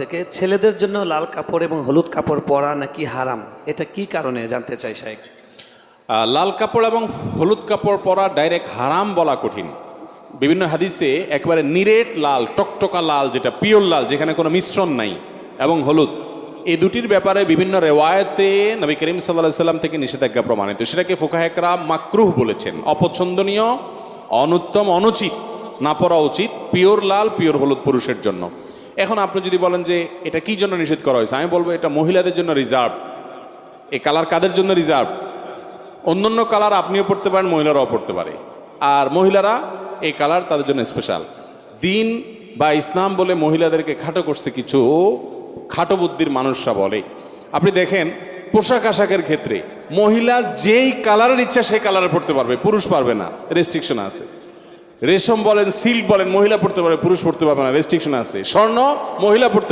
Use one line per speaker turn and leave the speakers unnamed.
থেকে, ছেলেদের জন্য লাল কাপড় এবং হলুদ কাপড় পরা নাকি হারাম, এটা কি কারণে জানতে চাই শাইখ।
লাল কাপড় এবং হলুদ কাপড় পরা ডাইরেক্ট হারাম বলা কঠিন। বিভিন্ন হাদিসে একেবারে নিরেট লাল, টকটকা লাল, যেটা পিওর লাল, যেখানে কোনো মিশ্রণ নাই, এবং হলুদ, এই দুটির ব্যাপারে বিভিন্ন রেওয়ায়েতে নবী করিম সাল্লাল্লাহু আলাইহি সাল্লাম থেকে নিষেধাজ্ঞা প্রমাণিত। সেটাকে ফুকাহে কেরাম মাকরুহ বলেছেন, অপছন্দনীয়, অনুত্তম, অনুচিত, না পরা উচিত পিওর লাল, পিওর হলুদ পুরুষের জন্য। এখন আপনি যদি বলেন যে এটা কি জন্য নিষেধ করা হয়েছে, আমি বলবো এটা মহিলাদের জন্য রিজার্ভ। এই কালার কাদের জন্য রিজার্ভ? অন্যান্য কালার আপনিও পড়তে পারেন, মহিলারাও পড়তে পারে, আর মহিলারা এই কালার তাদের জন্য স্পেশাল। দিন বা ইসলাম বলে মহিলাদেরকে খাটো করছে কিছু খাটো বুদ্ধির মানুষরা বলে। আপনি দেখেন পোশাক আশাকের ক্ষেত্রে মহিলা যেই কালারের ইচ্ছা সেই কালারে পড়তে পারবে, পুরুষ পারবে না, রেস্ট্রিকশন আছে। রেশম বলেন, সিল্ক বলেন, মহিলা পড়তে পারবে, পুরুষ পড়তে পারবে না, রেস্ট্রিকশন আছে। স্বর্ণ মহিলা পড়তে